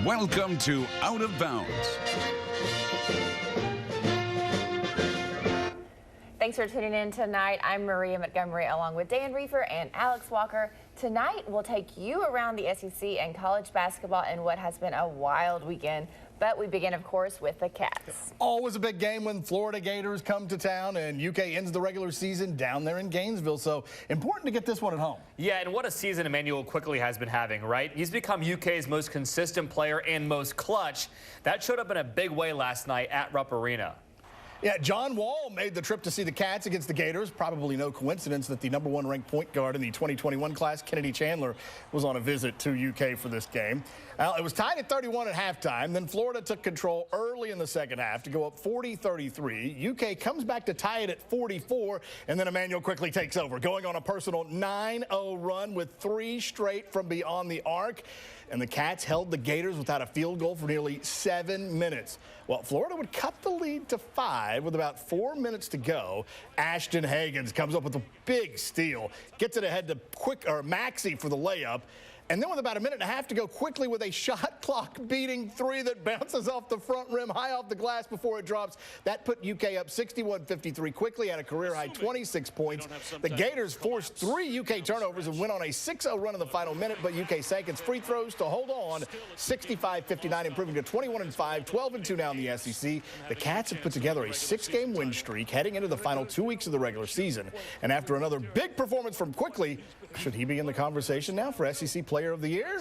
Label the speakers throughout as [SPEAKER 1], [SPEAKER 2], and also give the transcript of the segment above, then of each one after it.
[SPEAKER 1] Welcome to Out of Bounds.
[SPEAKER 2] Thanks for tuning in tonight. I'm Maria Montgomery along with Dan Reefer and Alex Walker. Tonight we'll take you around the SEC and college basketball in what has been a wild weekend. But we begin, of course, with the Cats.
[SPEAKER 3] Always a big game when Florida Gators come to town, and UK ends the regular season down there in Gainesville. So important to get this one at home.
[SPEAKER 4] Yeah, and what a season Emmanuel Quickley has been having, right? He's become UK's most consistent player and most clutch. That showed up in a big way last night at Rupp Arena.
[SPEAKER 3] Yeah, John Wall made the trip to see the Cats against the Gators. Probably no coincidence that the #1 ranked point guard in the 2021 class, Kennedy Chandler, was on a visit to UK for this game. It was tied at 31 at halftime. Then Florida took control early in the second half to go up 40-33. UK comes back to tie it at 44, and then Emmanuel Quickley takes over, going on a personal 9-0 run with 3 straight from beyond the arc. And the Cats held the Gators without a field goal for nearly 7 minutes. Well, Florida would cut the lead to 5 with about 4 minutes to go. Ashton Hagans comes up with a big steal, gets it ahead to Maxey for the layup. And then with about a minute and a half to go, Quickley with a shot clock beating 3 that bounces off the front rim, high off the glass before it drops. That put UK up 61-53. Quickley had a career-high 26 points. The Gators forced 3 UK turnovers and went on a 6-0 run in the final minute, but UK sank its free throws to hold on 65-59, improving to 21-5, 12-2 now in the SEC. The Cats have put together a 6-game win streak heading into the final 2 weeks of the regular season. And after another big performance from Quickley, should he be in the conversation now for SEC Player of the Year?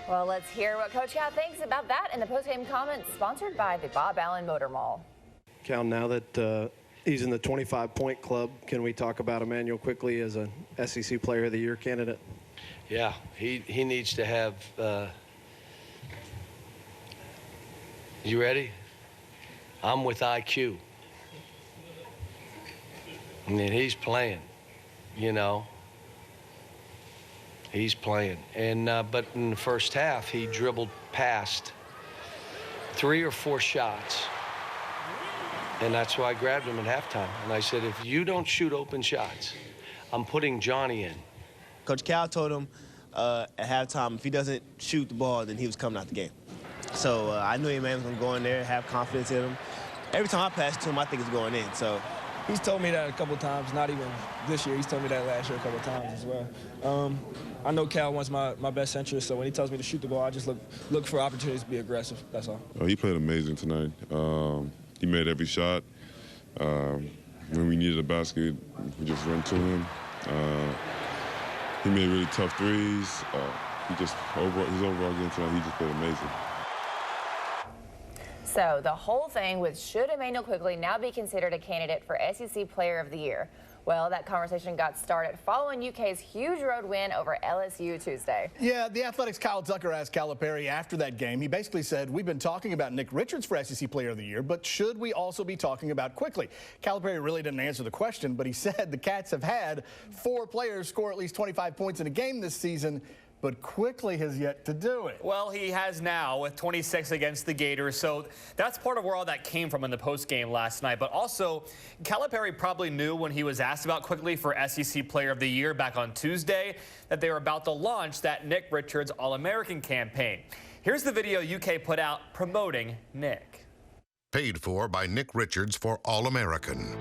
[SPEAKER 2] Well, let's hear what Coach Cal thinks about that in the postgame comments sponsored by the Bob Allen Motor Mall.
[SPEAKER 5] Cal, now that he's in the 25-point club, can we talk about Emmanuel Quickley as a SEC Player of the Year candidate?
[SPEAKER 6] Yeah, he needs to have you ready? I'm with IQ. I mean, he's playing, you know. He's playing. And but in the first half, he dribbled past 3 or 4 shots. And that's why I grabbed him at halftime. And I said, if you don't shoot open shots, I'm putting Johnny in.
[SPEAKER 7] Coach Cal told him at halftime, if he doesn't shoot the ball, then he was coming out the game. So I knew man was going to go in there, have confidence in him. Every time I pass to him, I think it's going in. So
[SPEAKER 8] he's told me that a couple times, not even this year. He's told me that last year a couple times as well. I know Cal wants my best interest, so when he tells me to shoot the ball, I just look for opportunities to be aggressive. That's all.
[SPEAKER 9] He played amazing tonight. He made every shot. When we needed a basket, we just went to him. He made really tough threes. His overall game tonight, he just played amazing.
[SPEAKER 2] So the whole thing with should Emmanuel Quickley now be considered a candidate for SEC Player of the Year? Well, that conversation got started following UK's huge road win over LSU Tuesday.
[SPEAKER 3] Yeah, the Athletics' Kyle Tucker asked Calipari after that game. He basically said, we've been talking about Nick Richards for SEC Player of the Year, but should we also be talking about Quickley? Calipari really didn't answer the question, but he said the Cats have had 4 players score at least 25 points in a game this season, but Quickley has yet to do it.
[SPEAKER 4] Well, he has now with 26 against the Gators, so that's part of where all that came from in the postgame last night. But also, Calipari probably knew when he was asked about Quickley for SEC Player of the Year back on Tuesday that they were about to launch that Nick Richards All-American campaign. Here's the video UK put out promoting Nick.
[SPEAKER 10] Paid for by Nick Richards for All-American.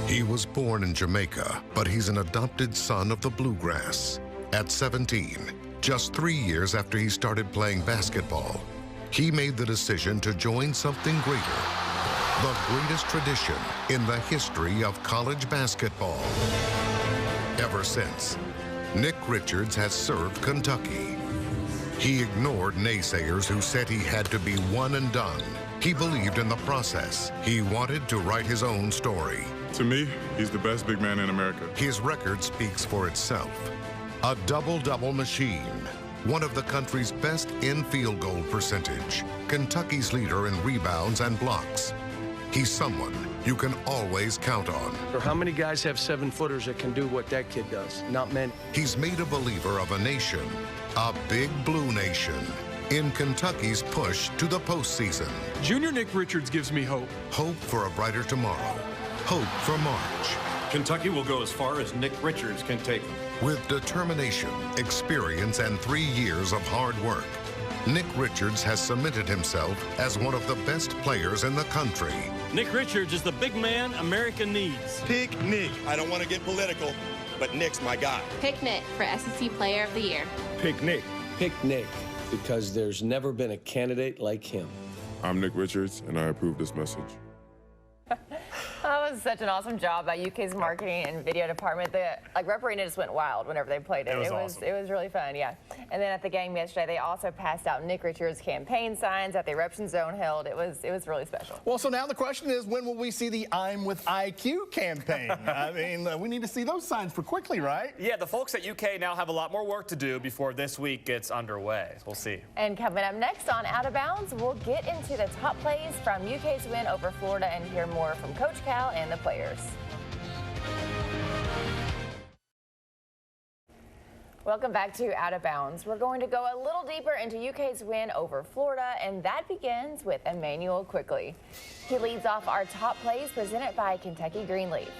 [SPEAKER 10] He was born in Jamaica, but he's an adopted son of the bluegrass. At 17, just 3 years after he started playing basketball, he made the decision to join something greater, the greatest tradition in the history of college basketball. Ever since, Nick Richards has served Kentucky. He ignored naysayers who said he had to be one and done. He believed in the process. He wanted to write his own story.
[SPEAKER 9] To me, he's the best big man in America.
[SPEAKER 10] His record speaks for itself. A double-double machine, one of the country's best in field goal percentage, Kentucky's leader in rebounds and blocks. He's someone you can always count on.
[SPEAKER 6] How many guys have 7-footers that can do what that kid does? Not many.
[SPEAKER 10] He's made a believer of a nation, a big blue nation, in Kentucky's push to the postseason.
[SPEAKER 11] Junior Nick Richards gives me hope.
[SPEAKER 10] Hope for a brighter tomorrow. Hope for March.
[SPEAKER 12] Kentucky will go as far as Nick Richards can take them.
[SPEAKER 10] With determination, experience, and 3 years of hard work, Nick Richards has cemented himself as one of the best players in the country.
[SPEAKER 13] Nick Richards is the big man America needs.
[SPEAKER 14] Pick Nick. I don't want to get political, but Nick's my guy.
[SPEAKER 15] Pick Nick for SEC Player of the Year.
[SPEAKER 14] Pick Nick.
[SPEAKER 6] Pick Nick, because there's never been a candidate like him.
[SPEAKER 9] I'm Nick Richards, and I approve this message.
[SPEAKER 2] That was such an awesome job by UK's marketing and video department. The Rep Arena just went wild whenever they played it.
[SPEAKER 3] It was awesome.
[SPEAKER 2] It was really fun, yeah. And then at the game yesterday, they also passed out Nick Richards campaign signs that the eruption zone held. It was really special.
[SPEAKER 3] Well, so now the question is, when will we see the I'm with IQ campaign? I mean, we need to see those signs for quickly, right?
[SPEAKER 4] Yeah, the folks at UK now have a lot more work to do before this week gets underway. We'll see.
[SPEAKER 2] And coming up next on Out of Bounds, we'll get into the top plays from UK's win over Florida and hear more from Coach Cal and the players. Welcome back to Out of Bounds. We're going to go a little deeper into UK's win over Florida, and that begins with Emmanuel Quickley. He leads off our top plays presented by Kentucky Greenleaf.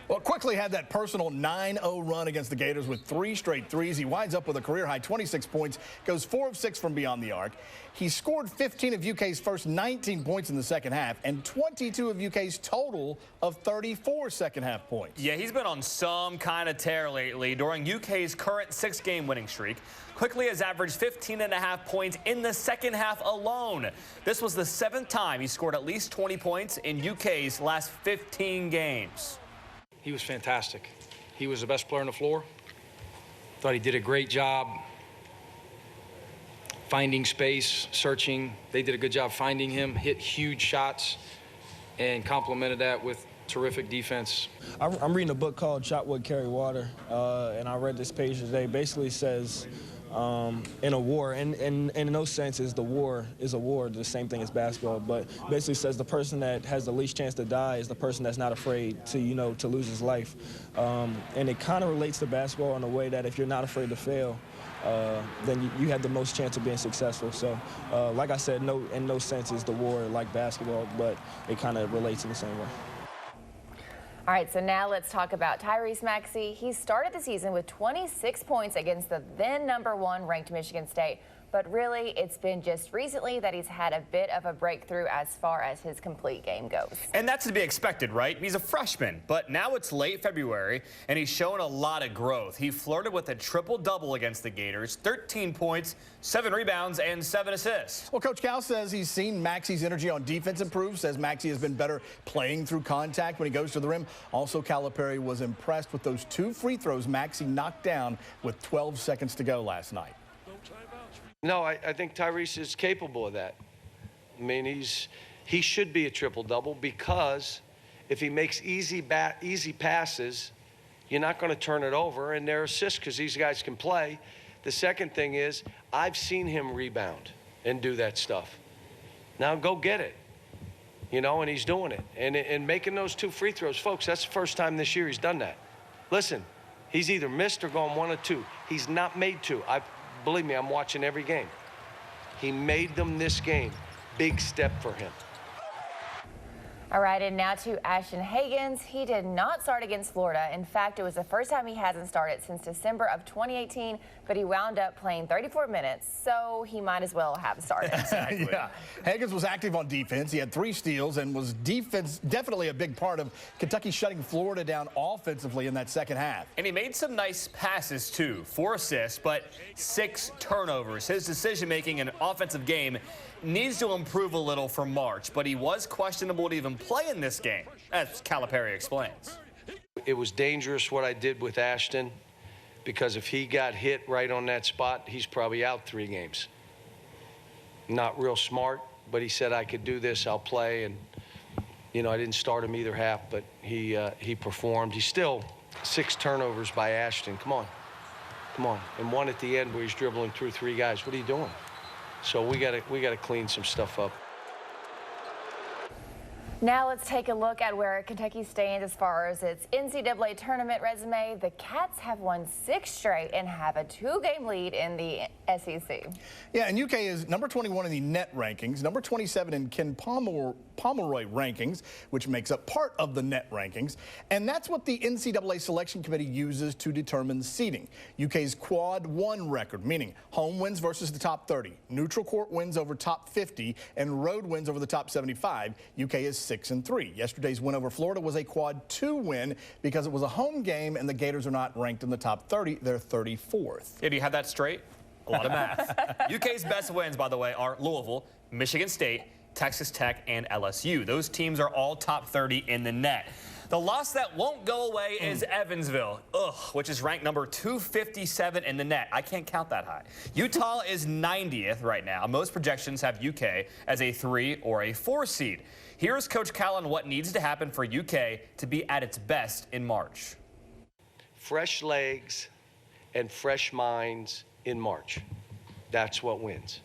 [SPEAKER 3] Well, Quickley had that personal 9-0 run against the Gators with 3 straight threes. He winds up with a career-high 26 points, goes 4 of 6 from beyond the arc. He scored 15 of UK's first 19 points in the second half and 22 of UK's total of 34 second-half points.
[SPEAKER 4] Yeah, he's been on some kind of tear lately. During UK's current 6-game winning streak, Quickley has averaged 15.5 points in the second half alone. This was the 7th time he scored at least 20 points in UK's last 15 games.
[SPEAKER 16] He was fantastic. He was the best player on the floor. Thought he did a great job finding space, searching. They did a good job finding him, hit huge shots, and complemented that with terrific defense.
[SPEAKER 8] I'm reading a book called Shot Would Carry Water, and I read this page today. Basically says, in a war, and in those senses, the war is a war, the same thing as basketball, but basically says the person that has the least chance to die is the person that's not afraid to, to lose his life. And it kind of relates to basketball in a way that if you're not afraid to fail, then you have the most chance of being successful. So, like I said, in no sense is the war like basketball, but it kind of relates in the same way.
[SPEAKER 2] All right, so now let's talk about Tyrese Maxey. He started the season with 26 points against the then #1 ranked Michigan State. But really, it's been just recently that he's had a bit of a breakthrough as far as his complete game goes.
[SPEAKER 4] And that's to be expected, right? He's a freshman, but now it's late February, and he's shown a lot of growth. He flirted with a triple-double against the Gators, 13 points, 7 rebounds, and 7 assists.
[SPEAKER 3] Well, Coach Cal says he's seen Maxey's energy on defense improve, says Maxey has been better playing through contact when he goes to the rim. Also, Calipari was impressed with those 2 free throws Maxey knocked down with 12 seconds to go last night.
[SPEAKER 6] No, I think Tyrese is capable of that. I mean, he should be a triple-double because if he makes easy passes, you're not going to turn it over, and they're assists because these guys can play. The second thing is I've seen him rebound and do that stuff. Now go get it, and he's doing it. And making those 2 free throws, folks, that's the first time this year he's done that. Listen, he's either missed or gone 1 or 2. He's not made 2. Believe me, I'm watching every game. He made them this game. Big step for him.
[SPEAKER 2] All right, and now to Ashton Hagans. He did not start against Florida. In fact, it was the first time he hasn't started since December of 2018, but he wound up playing 34 minutes, so he might as well have started.
[SPEAKER 3] Exactly. Yeah, Hagans was active on defense. He had 3 steals and was definitely a big part of Kentucky shutting Florida down offensively in that second half.
[SPEAKER 4] And he made some nice passes, too. 4 assists, but 6 turnovers. His decision-making in an offensive game needs to improve a little from March, but he was questionable to even play in this game, as Calipari explains.
[SPEAKER 6] It was dangerous what I did with Ashton, because if he got hit right on that spot, he's probably out 3 games. Not real smart, but he said, I could do this, I'll play. And, I didn't start him either half, but he performed. He's still 6 turnovers by Ashton. Come on. And 1 at the end where he's dribbling through 3 guys. What are you doing? So we got to clean some stuff up.
[SPEAKER 2] Now let's take a look at where Kentucky stands as far as its NCAA tournament resume. The Cats have won 6 straight and have a 2-game lead in the SEC.
[SPEAKER 3] Yeah, and UK is number 21 in the net rankings, number 27 in Ken Pomeroy rankings, which makes up part of the net rankings. And that's what the NCAA Selection Committee uses to determine seeding. UK's Quad 1 record, meaning home wins versus the top 30, neutral court wins over top 50, and road wins over the top 75. UK is 6-3. Yesterday's win over Florida was a Quad 2 win because it was a home game and the Gators are not ranked in the top 30. They're 34th.
[SPEAKER 4] Did you have that straight? A lot of math. UK's best wins, by the way, are Louisville, Michigan State, Texas Tech, and LSU. Those teams are all top 30 in the net. The loss that won't go away is Evansville, which is ranked number 257 in the net. I can't count that high. Utah is 90th right now. Most projections have UK as a 3 or a 4 seed. Here's Coach Cal on what needs to happen for UK to be at its best in March.
[SPEAKER 6] Fresh legs and fresh minds in March. That's what wins.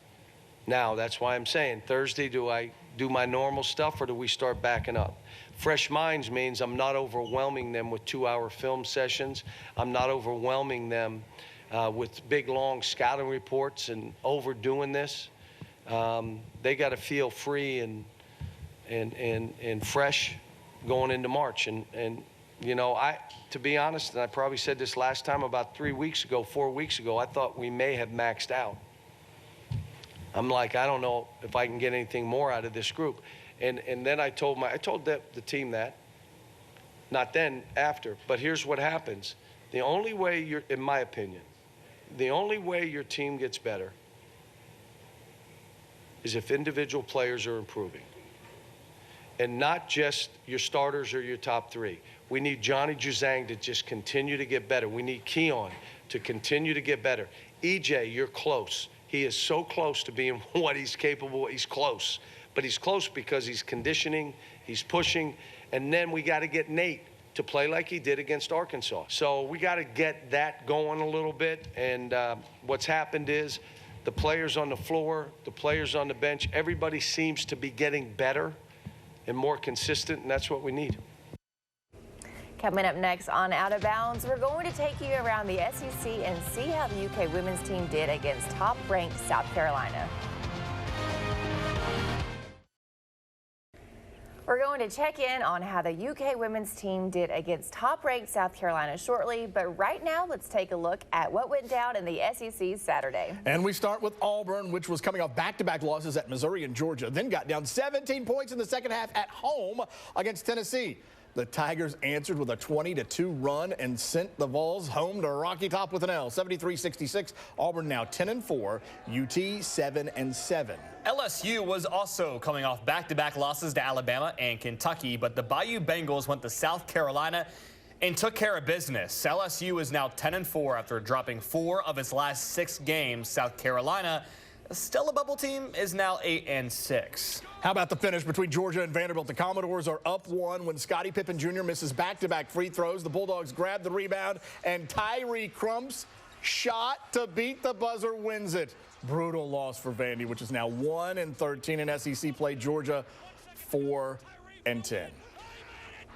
[SPEAKER 6] Now, that's why I'm saying Thursday, do I do my normal stuff or do we start backing up? Fresh minds means I'm not overwhelming them with 2-hour film sessions. I'm not overwhelming them with big, long scouting reports and overdoing this. They got to feel free and fresh going into March. And you know, to be honest, and I probably said this last time about 4 weeks ago, I thought we may have maxed out. I'm like, I don't know if I can get anything more out of this group. And then I told the team that, not then, after. But here's what happens. The only way in my opinion, the only way your team gets better is if individual players are improving. And not just your starters or your top 3. We need Johnny Juzang to just continue to get better. We need Keon to continue to get better. EJ, you're close. He is so close to being what he's capable. He's close. But he's close because he's conditioning, he's pushing, and then we got to get Nate to play like he did against Arkansas. So we got to get that going a little bit. And what's happened is the players on the floor, the players on the bench, everybody seems to be getting better and more consistent, and that's what we need.
[SPEAKER 2] Coming up next on Out of Bounds, we're going to take you around the SEC and see how the UK women's team did against top-ranked South Carolina. We're going to check in on how the UK women's team did against top-ranked South Carolina shortly, but right now let's take a look at what went down in the SEC Saturday.
[SPEAKER 3] And we start with Auburn, which was coming off back-to-back losses at Missouri and Georgia, then got down 17 points in the second half at home against Tennessee. The Tigers answered with a 20-2 run and sent the Vols home to Rocky Top with an L, 73-66. Auburn now 10-4, UT 7-7.
[SPEAKER 4] LSU was also coming off back-to-back losses to Alabama and Kentucky, but the Bayou Bengals went to South Carolina and took care of business. LSU is now 10-4 after dropping 4 of its last 6 games. South Carolina, still a bubble team, is now 8-6.
[SPEAKER 3] How about the finish between Georgia and Vanderbilt? The Commodores are up 1 when Scottie Pippen Jr. misses back-to-back free throws. The Bulldogs grab the rebound, and Tyree Crump's shot to beat the buzzer wins it. Brutal loss for Vandy, which is now 1-13 in SEC play. Georgia 4-10.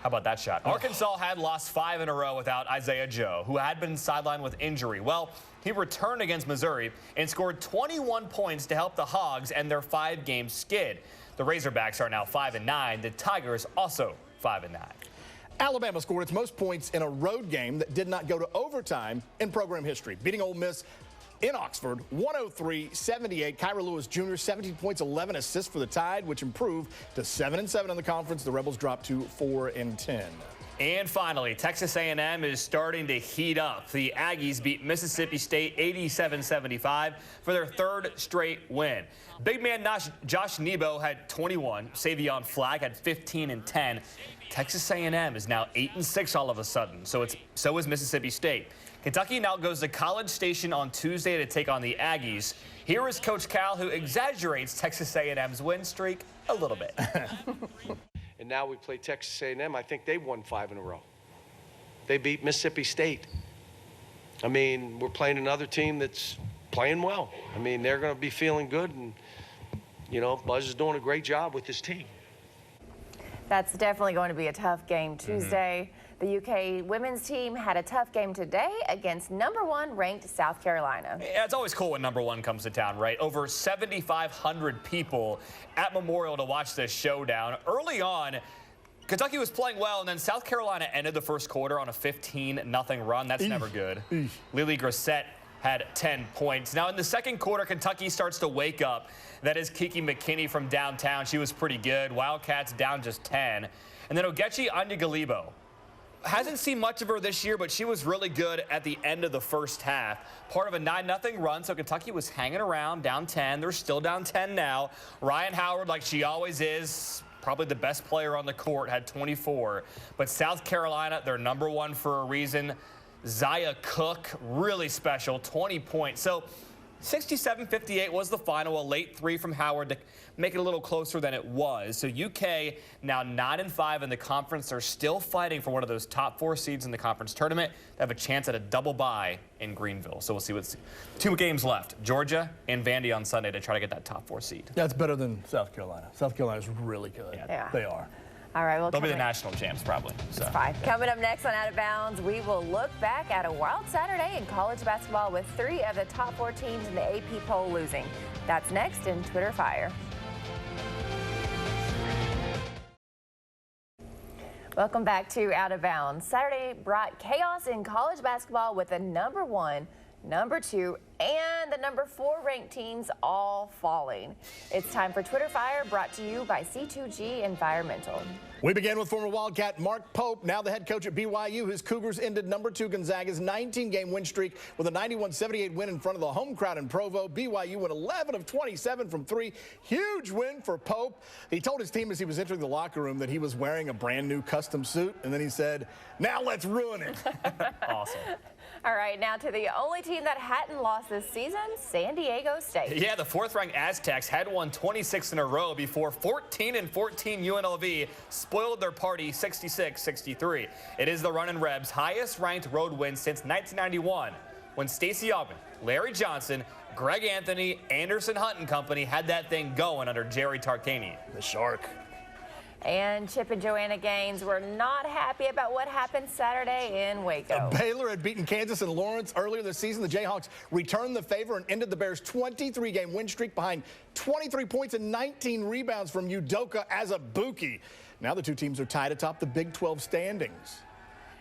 [SPEAKER 4] How about that shot? Arkansas had lost 5 in a row without Isaiah Joe, who had been sidelined with injury. Well, he returned against Missouri and scored 21 points to help the Hogs end their 5-game skid. The Razorbacks are now 5-9. The Tigers also 5-9.
[SPEAKER 3] Alabama scored its most points in a road game that did not go to overtime in program history, beating Ole Miss in Oxford, 103-78. Kyra Lewis Jr., 17 points, 11 assists for the Tide, which improved to 7-7 in the conference. The Rebels dropped to 4-10.
[SPEAKER 4] And finally, Texas A&M is starting to heat up. The Aggies beat Mississippi State 87-75 for their 3rd straight win. Big man Josh Nebo had 21. Savion Flagg had 15 and 10. Texas A&M is now 8-6 all of a sudden. So is Mississippi State. Kentucky now goes to College Station on Tuesday to take on the Aggies. Here is Coach Cal, who exaggerates Texas A&M's win streak a little bit.
[SPEAKER 6] And now we play Texas A&M. I think they've won 5 in a row. They beat Mississippi State. I mean, we're playing another team that's playing well. I mean, they're going to be feeling good, and, you know, Buzz is doing a great job with this team.
[SPEAKER 2] That's definitely going to be a tough game Tuesday. The UK women's team had a tough game today against #1 ranked South Carolina.
[SPEAKER 4] Yeah, it's always cool when #1 comes to town, right? Over 7,500 people at Memorial to watch this showdown. Early on, Kentucky was playing well, and then South Carolina ended the first quarter on a 15-0 run. That's never good. Lily Grissett had 10 points. Now, in the second quarter, Kentucky starts to wake up. That is Kiki McKinney from downtown. She was pretty good. Wildcats down just 10. And then Ogechi Anyagalibo. Hasn't seen much of her this year, but she was really good at the end of the first half. Part of a 9-0 run, so Kentucky was hanging around, down 10. They're still down 10 now. Ryan Howard, like she always is, probably the best player on the court, had 24. But South Carolina, they're #1 for a reason. Zaya Cook, really special, 20 points. So 67-58 was the final, a late 3 from Howard to make it a little closer than it was. So UK now 9-5 in the conference. They're still fighting for one of those top 4 seeds in the conference tournament. They have a chance at a double bye in Greenville. So we'll see what's 2 games left. Georgia and Vandy on Sunday to try to get that top 4 seed.
[SPEAKER 3] That's better than South Carolina. South Carolina's really good.
[SPEAKER 2] Yeah.
[SPEAKER 3] They are.
[SPEAKER 2] All right, well,
[SPEAKER 4] they'll be the national champs probably. So.
[SPEAKER 2] That's fine. Coming up next on Out of Bounds, we will look back at a wild Saturday in college basketball with 3 of the top 4 teams in the AP poll losing. That's next in Twitter Fire. Welcome back to Out of Bounds. Saturday brought chaos in college basketball with the #1, #2, and the #4 ranked teams all falling. It's time for Twitter Fire, brought to you by C2G Environmental.
[SPEAKER 3] We begin with former Wildcat Mark Pope, now the head coach at BYU. His Cougars ended #2 Gonzaga's 19-game win streak with a 91-78 win in front of the home crowd in Provo. BYU went 11 of 27 from 3. Huge win for Pope. He told his team as he was entering the locker room that he was wearing a brand new custom suit, and then he said, "Now let's ruin it."
[SPEAKER 4] Awesome.
[SPEAKER 2] All right, now to the only team that hadn't lost this season, San Diego State.
[SPEAKER 4] Yeah, the 4th-ranked Aztecs had won 26 in a row before 14-14 UNLV spoiled their party 66-63. It is the Runnin' Rebs' highest-ranked road win since 1991, when Stacey Augmon, Larry Johnson, Greg Anthony, Anderson Hunt and company had that thing going under Jerry Tarkanian.
[SPEAKER 3] The Shark.
[SPEAKER 2] And Chip and Joanna Gaines were not happy about what happened Saturday in Waco.
[SPEAKER 3] Baylor had beaten Kansas and Lawrence earlier this season. The Jayhawks returned the favor and ended the Bears' 23-game win streak behind 23 points and 19 rebounds from Udoka Azubuike. Now the 2 teams are tied atop the Big 12 standings.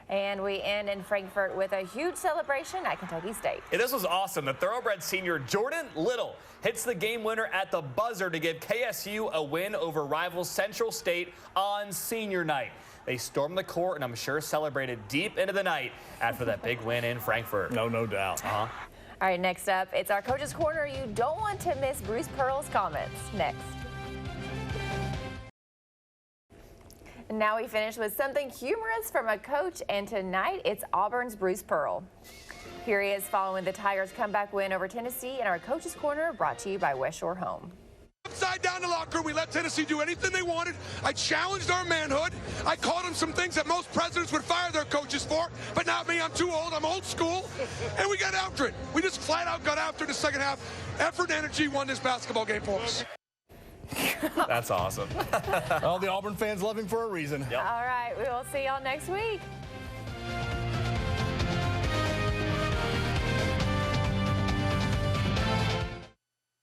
[SPEAKER 2] And we end in Frankfort with a huge celebration at Kentucky State.
[SPEAKER 4] Yeah, this was awesome. The Thoroughbred senior Jordan Little hits the game winner at the buzzer to give KSU a win over rival Central State on senior night. They stormed the court and I'm sure celebrated deep into the night after that big win in Frankfurt.
[SPEAKER 3] No doubt.
[SPEAKER 2] All right, next up, it's our Coach's Corner. You don't want to miss Bruce Pearl's comments. Next. And now we finish with something humorous from a coach, and tonight it's Auburn's Bruce Pearl. Here he is following the Tigers' comeback win over Tennessee in our Coach's Corner, brought to you by West Shore Home.
[SPEAKER 17] Upside down the locker room, we let Tennessee do anything they wanted. I challenged our manhood. I called them some things that most presidents would fire their coaches for, but not me. I'm too old. I'm old school. And we got after it. We just flat out got after it in the second half. Effort and energy won this basketball game for us.
[SPEAKER 4] That's awesome.
[SPEAKER 3] All the Auburn fans love him for a reason.
[SPEAKER 2] All right, we will see y'all next week.